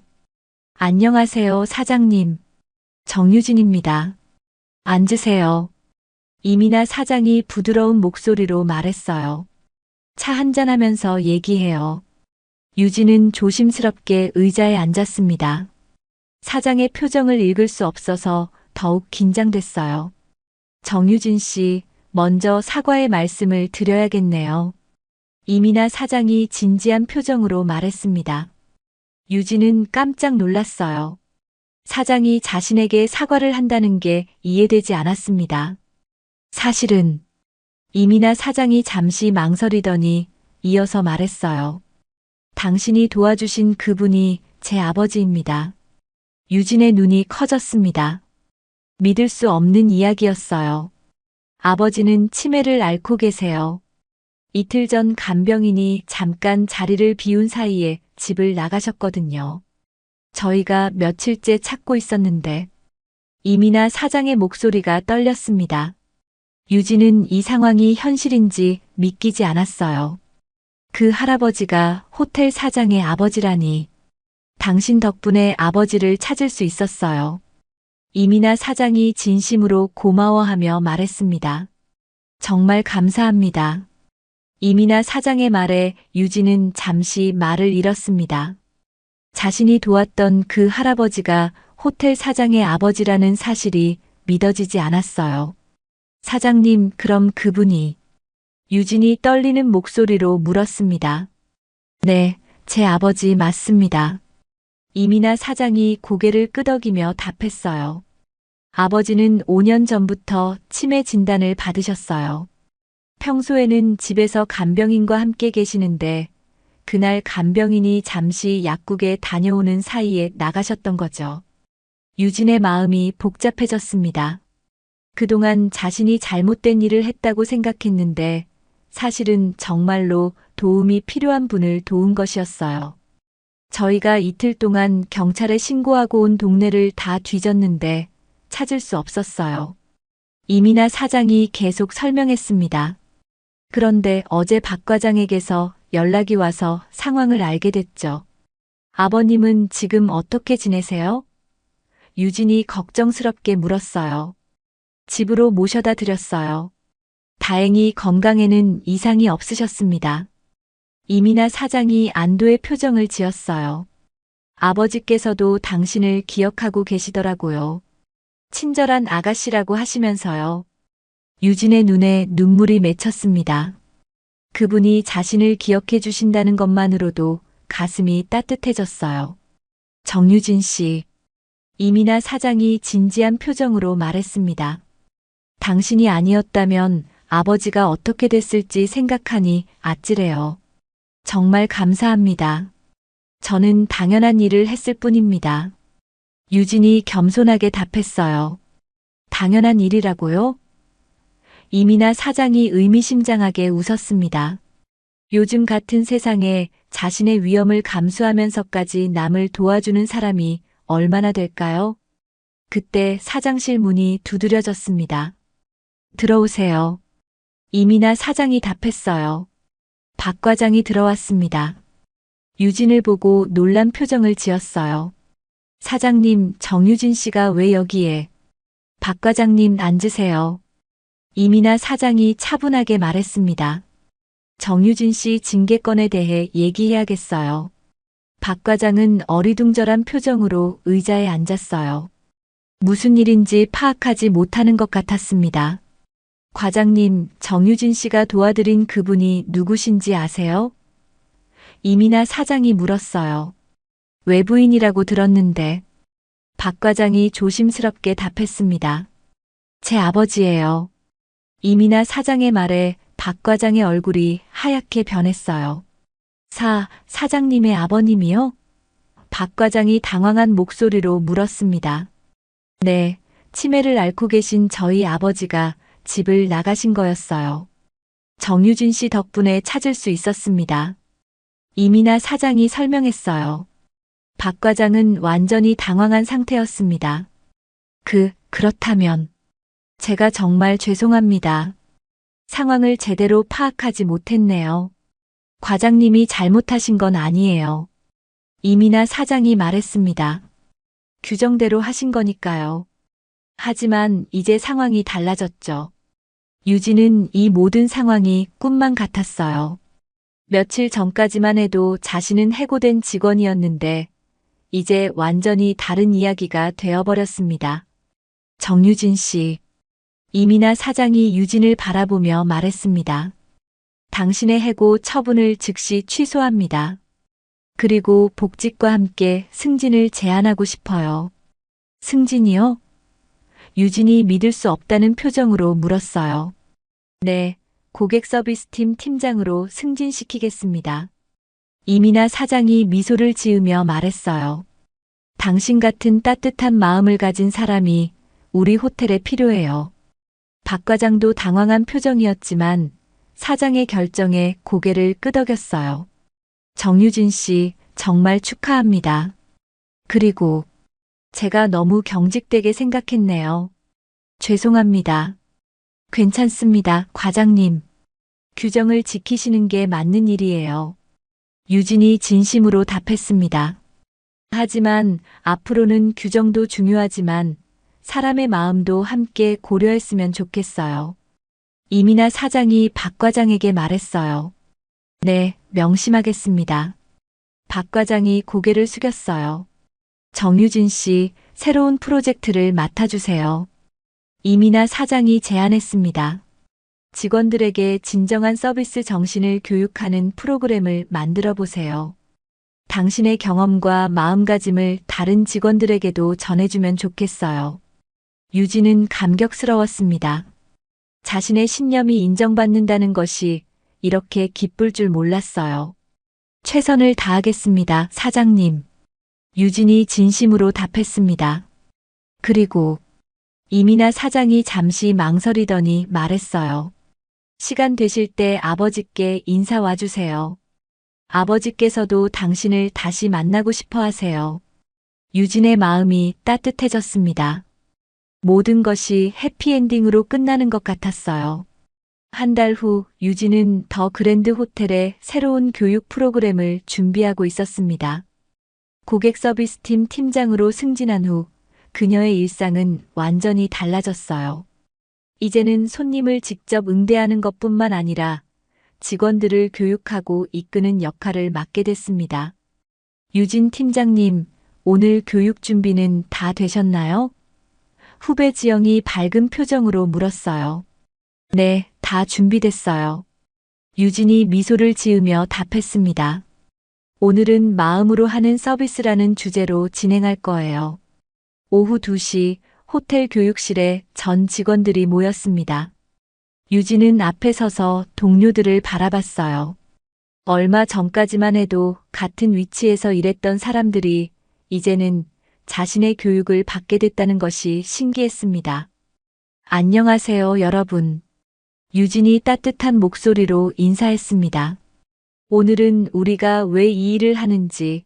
안녕하세요, 사장님. 정유진입니다. 앉으세요. 이민아 사장이 부드러운 목소리로 말했어요. 차 한잔하면서 얘기해요. 유진은 조심스럽게 의자에 앉았습니다. 사장의 표정을 읽을 수 없어서 더욱 긴장됐어요. 정유진 씨, 먼저 사과의 말씀을 드려야겠네요. 이민아 사장이 진지한 표정으로 말했습니다. 유진은 깜짝 놀랐어요. 사장이 자신에게 사과를 한다는 게 이해되지 않았습니다. 사실은 이민아 사장이 잠시 망설이더니 이어서 말했어요. 당신이 도와주신 그분이 제 아버지입니다. 유진의 눈이 커졌습니다. 믿을 수 없는 이야기였어요. 아버지는 치매를 앓고 계세요. 이틀 전 간병인이 잠깐 자리를 비운 사이에 집을 나가셨거든요. 저희가 며칠째 찾고 있었는데 이민아 사장의 목소리가 떨렸습니다. 유진은 이 상황이 현실인지 믿기지 않았어요. 그 할아버지가 호텔 사장의 아버지라니. 당신 덕분에 아버지를 찾을 수 있었어요. 이민아 사장이 진심으로 고마워하며 말했습니다. 정말 감사합니다. 이민아 사장의 말에 유진은 잠시 말을 잃었습니다. 자신이 도왔던 그 할아버지가 호텔 사장의 아버지라는 사실이 믿어지지 않았어요. 사장님, 그럼 그분이? 유진이 떨리는 목소리로 물었습니다. 네, 제 아버지 맞습니다. 이민아 사장이 고개를 끄덕이며 답했어요. 아버지는 5년 전부터 치매 진단을 받으셨어요. 평소에는 집에서 간병인과 함께 계시는데 그날 간병인이 잠시 약국에 다녀오는 사이에 나가셨던 거죠. 유진의 마음이 복잡해졌습니다. 그동안 자신이 잘못된 일을 했다고 생각했는데 사실은 정말로 도움이 필요한 분을 도운 것이었어요. 저희가 이틀 동안 경찰에 신고하고 온 동네를 다 뒤졌는데 찾을 수 없었어요. 이민아 사장이 계속 설명했습니다. 그런데 어제 박 과장에게서 연락이 와서 상황을 알게 됐죠. 아버님은 지금 어떻게 지내세요? 유진이 걱정스럽게 물었어요. 집으로 모셔다 드렸어요. 다행히 건강에는 이상이 없으셨습니다. 이민아 사장이 안도의 표정을 지었어요. 아버지께서도 당신을 기억하고 계시더라고요. 친절한 아가씨라고 하시면서요. 유진의 눈에 눈물이 맺혔습니다. 그분이 자신을 기억해 주신다는 것만으로도 가슴이 따뜻해졌어요. 정유진 씨. 이민아 사장이 진지한 표정으로 말했습니다. 당신이 아니었다면 아버지가 어떻게 됐을지 생각하니 아찔해요. 정말 감사합니다. 저는 당연한 일을 했을 뿐입니다. 유진이 겸손하게 답했어요. 당연한 일이라고요? 이민아 사장이 의미심장하게 웃었습니다. 요즘 같은 세상에 자신의 위험을 감수하면서까지 남을 도와주는 사람이 얼마나 될까요? 그때 사장실 문이 두드려졌습니다. 들어오세요. 이민아 사장이 답했어요. 박 과장이 들어왔습니다. 유진을 보고 놀란 표정을 지었어요. 사장님, 정유진 씨가 왜 여기에? 박 과장님 앉으세요. 이민아 사장이 차분하게 말했습니다. 정유진 씨 징계권에 대해 얘기해야겠어요. 박 과장은 어리둥절한 표정으로 의자에 앉았어요. 무슨 일인지 파악하지 못하는 것 같았습니다. 과장님, 정유진 씨가 도와드린 그분이 누구신지 아세요? 이민아 사장이 물었어요. 외부인이라고 들었는데. 박 과장이 조심스럽게 답했습니다. 제 아버지예요. 이민아 사장의 말에 박 과장의 얼굴이 하얗게 변했어요. 사장님의 아버님이요? 박 과장이 당황한 목소리로 물었습니다. 네, 치매를 앓고 계신 저희 아버지가 집을 나가신 거였어요. 정유진 씨 덕분에 찾을 수 있었습니다. 이민아 사장이 설명했어요. 박 과장은 완전히 당황한 상태였습니다. 그렇다면 제가 정말 죄송합니다. 상황을 제대로 파악하지 못했네요. 과장님이 잘못하신 건 아니에요. 이민아 사장이 말했습니다. 규정대로 하신 거니까요. 하지만 이제 상황이 달라졌죠. 유진은 이 모든 상황이 꿈만 같았어요. 며칠 전까지만 해도 자신은 해고된 직원이었는데 이제 완전히 다른 이야기가 되어버렸습니다. 정유진 씨. 이민아 사장이 유진을 바라보며 말했습니다. 당신의 해고 처분을 즉시 취소합니다. 그리고 복직과 함께 승진을 제안하고 싶어요. 승진이요? 유진이 믿을 수 없다는 표정으로 물었어요. 네, 고객 서비스팀 팀장으로 승진시키겠습니다. 이민아 사장이 미소를 지으며 말했어요. 당신 같은 따뜻한 마음을 가진 사람이 우리 호텔에 필요해요. 박 과장도 당황한 표정이었지만 사장의 결정에 고개를 끄덕였어요. 정유진 씨, 정말 축하합니다. 그리고 제가 너무 경직되게 생각했네요. 죄송합니다. 괜찮습니다, 과장님. 규정을 지키시는 게 맞는 일이에요. 유진이 진심으로 답했습니다. 하지만 앞으로는 규정도 중요하지만 사람의 마음도 함께 고려했으면 좋겠어요. 이민아 사장이 박 과장에게 말했어요. 네, 명심하겠습니다. 박 과장이 고개를 숙였어요. 정유진 씨, 새로운 프로젝트를 맡아주세요. 이민아 사장이 제안했습니다. 직원들에게 진정한 서비스 정신을 교육하는 프로그램을 만들어 보세요. 당신의 경험과 마음가짐을 다른 직원들에게도 전해주면 좋겠어요. 유진은 감격스러웠습니다. 자신의 신념이 인정받는다는 것이 이렇게 기쁠 줄 몰랐어요. 최선을 다하겠습니다, 사장님. 유진이 진심으로 답했습니다. 그리고 이민아 사장이 잠시 망설이더니 말했어요. 시간 되실 때 아버지께 인사 와주세요. 아버지께서도 당신을 다시 만나고 싶어 하세요. 유진의 마음이 따뜻해졌습니다. 모든 것이 해피엔딩으로 끝나는 것 같았어요. 한 달 후 유진은 더 그랜드 호텔의 새로운 교육 프로그램을 준비하고 있었습니다. 고객 서비스팀 팀장으로 승진한 후 그녀의 일상은 완전히 달라졌어요. 이제는 손님을 직접 응대하는 것뿐만 아니라 직원들을 교육하고 이끄는 역할을 맡게 됐습니다. 유진 팀장님, 오늘 교육 준비는 다 되셨나요? 후배 지영이 밝은 표정으로 물었어요. 네, 다 준비됐어요. 유진이 미소를 지으며 답했습니다. 오늘은 마음으로 하는 서비스라는 주제로 진행할 거예요. 오후 2시 호텔 교육실에 전 직원들이 모였습니다. 유진은 앞에 서서 동료들을 바라봤어요. 얼마 전까지만 해도 같은 위치에서 일했던 사람들이 이제는 자신의 교육을 받게 됐다는 것이 신기했습니다. 안녕하세요, 여러분. 유진이 따뜻한 목소리로 인사했습니다. 오늘은 우리가 왜 이 일을 하는지,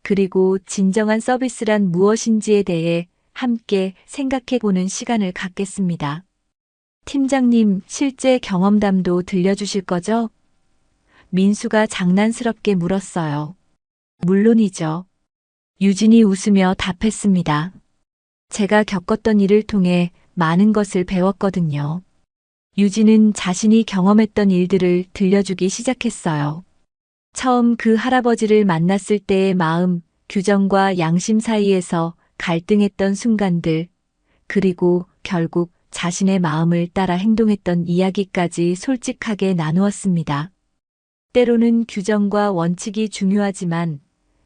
그리고 진정한 서비스란 무엇인지에 대해 함께 생각해 보는 시간을 갖겠습니다. 팀장님, 실제 경험담도 들려주실 거죠? 민수가 장난스럽게 물었어요. 물론이죠. 유진이 웃으며 답했습니다. 제가 겪었던 일을 통해 많은 것을 배웠거든요. 유진은 자신이 경험했던 일들을 들려주기 시작했어요. 처음 그 할아버지를 만났을 때의 마음, 규정과 양심 사이에서 갈등했던 순간들, 그리고 결국 자신의 마음을 따라 행동했던 이야기까지 솔직하게 나누었습니다. 때로는 규정과 원칙이 중요하지만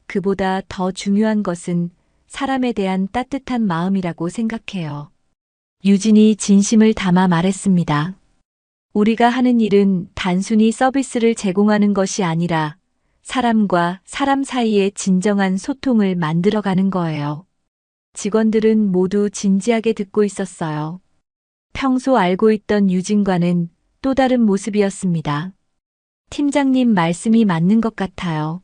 그보다 더 중요한 것은 사람에 대한 따뜻한 마음이라고 생각해요. 유진이 진심을 담아 말했습니다. 우리가 하는 일은 단순히 서비스를 제공하는 것이 아니라 사람과 사람 사이의 진정한 소통을 만들어가는 거예요. 직원들은 모두 진지하게 듣고 있었어요. 평소 알고 있던 유진과는 또 다른 모습이었습니다. 팀장님 말씀이 맞는 것 같아요.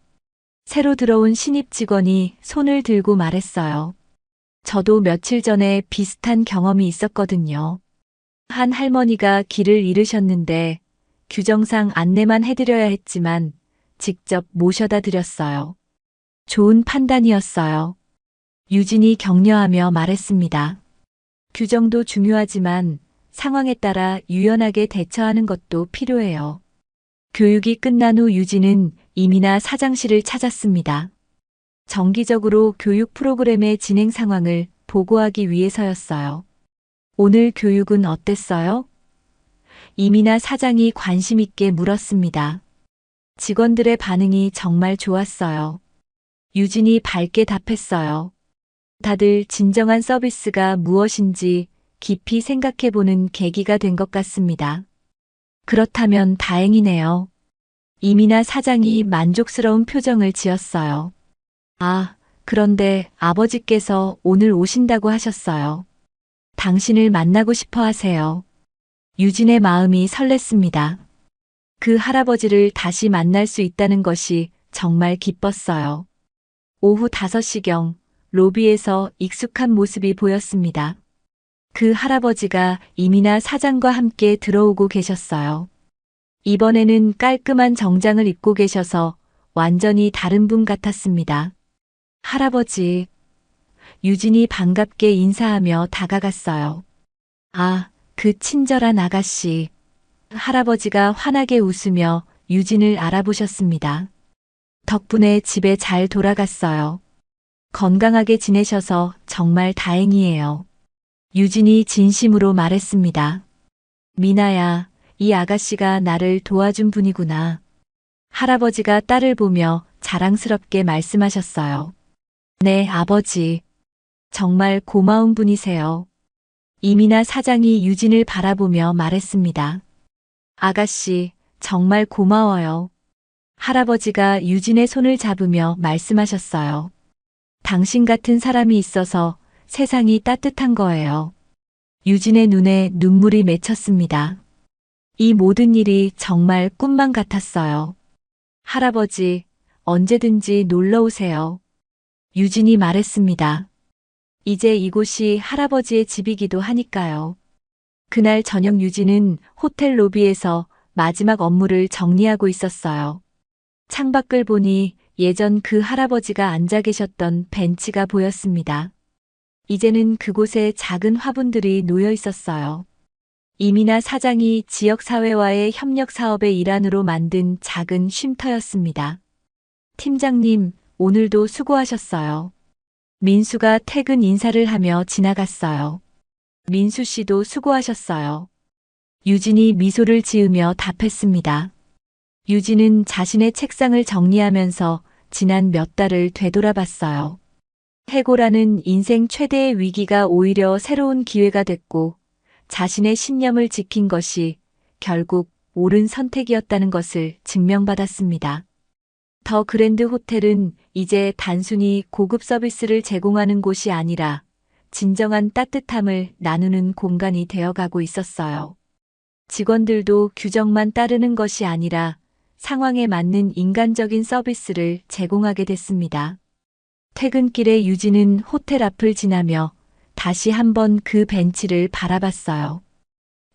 새로 들어온 신입 직원이 손을 들고 말했어요. 저도 며칠 전에 비슷한 경험이 있었거든요. 한 할머니가 길을 잃으셨는데 규정상 안내만 해드려야 했지만 직접 모셔다 드렸어요. 좋은 판단이었어요. 유진이 격려하며 말했습니다. 규정도 중요하지만 상황에 따라 유연하게 대처하는 것도 필요해요. 교육이 끝난 후 유진은 이미나 사장실을 찾았습니다. 정기적으로 교육 프로그램의 진행 상황을 보고하기 위해서였어요. 오늘 교육은 어땠어요? 이미나 사장이 관심 있게 물었습니다. 직원들의 반응이 정말 좋았어요. 유진이 밝게 답했어요. 다들 진정한 서비스가 무엇인지 깊이 생각해보는 계기가 된 것 같습니다. 그렇다면 다행이네요. 이미나 사장이 만족스러운 표정을 지었어요. 아, 그런데 아버지께서 오늘 오신다고 하셨어요. 당신을 만나고 싶어 하세요. 유진의 마음이 설렜습니다. 그 할아버지를 다시 만날 수 있다는 것이 정말 기뻤어요. 오후 5시경 로비에서 익숙한 모습이 보였습니다. 그 할아버지가 이미나 사장과 함께 들어오고 계셨어요. 이번에는 깔끔한 정장을 입고 계셔서 완전히 다른 분 같았습니다. 할아버지. 유진이 반갑게 인사하며 다가갔어요. 아, 그 친절한 아가씨. 할아버지가 환하게 웃으며 유진을 알아보셨습니다. 덕분에 집에 잘 돌아갔어요. 건강하게 지내셔서 정말 다행이에요. 유진이 진심으로 말했습니다. 미나야, 이 아가씨가 나를 도와준 분이구나. 할아버지가 딸을 보며 자랑스럽게 말씀하셨어요. 네, 아버지. 정말 고마운 분이세요. 이미나 사장이 유진을 바라보며 말했습니다. 아가씨, 정말 고마워요. 할아버지가 유진의 손을 잡으며 말씀하셨어요. 당신 같은 사람이 있어서 세상이 따뜻한 거예요. 유진의 눈에 눈물이 맺혔습니다. 이 모든 일이 정말 꿈만 같았어요. 할아버지, 언제든지 놀러 오세요. 유진이 말했습니다. 이제 이곳이 할아버지의 집이기도 하니까요. 그날 저녁 유진은 호텔 로비에서 마지막 업무를 정리하고 있었어요. 창밖을 보니 예전 그 할아버지가 앉아 계셨던 벤치가 보였습니다. 이제는 그곳에 작은 화분들이 놓여 있었어요. 이미나 사장이 지역사회와의 협력 사업의 일환으로 만든 작은 쉼터였습니다. 팀장님, 오늘도 수고하셨어요. 민수가 퇴근 인사를 하며 지나갔어요. 민수 씨도 수고하셨어요. 유진이 미소를 지으며 답했습니다. 유진은 자신의 책상을 정리하면서 지난 몇 달을 되돌아봤어요. 해고라는 인생 최대의 위기가 오히려 새로운 기회가 됐고 자신의 신념을 지킨 것이 결국 옳은 선택이었다는 것을 증명받았습니다. 더 그랜드 호텔은 이제 단순히 고급 서비스를 제공하는 곳이 아니라 진정한 따뜻함을 나누는 공간이 되어가고 있었어요. 직원들도 규정만 따르는 것이 아니라 상황에 맞는 인간적인 서비스를 제공하게 됐습니다. 퇴근길에 유진은 호텔 앞을 지나며 다시 한번 그 벤치를 바라봤어요.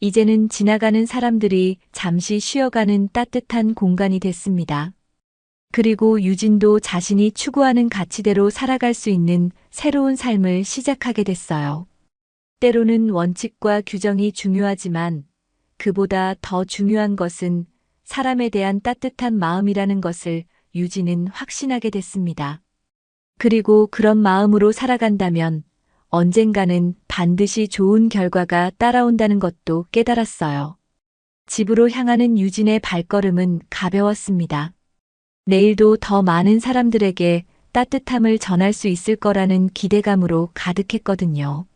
이제는 지나가는 사람들이 잠시 쉬어가는 따뜻한 공간이 됐습니다. 그리고 유진도 자신이 추구하는 가치대로 살아갈 수 있는 새로운 삶을 시작하게 됐어요. 때로는 원칙과 규정이 중요하지만 그보다 더 중요한 것은 사람에 대한 따뜻한 마음이라는 것을 유진은 확신하게 됐습니다. 그리고 그런 마음으로 살아간다면 언젠가는 반드시 좋은 결과가 따라온다는 것도 깨달았어요. 집으로 향하는 유진의 발걸음은 가벼웠습니다. 내일도 더 많은 사람들에게 따뜻함을 전할 수 있을 거라는 기대감으로 가득했거든요.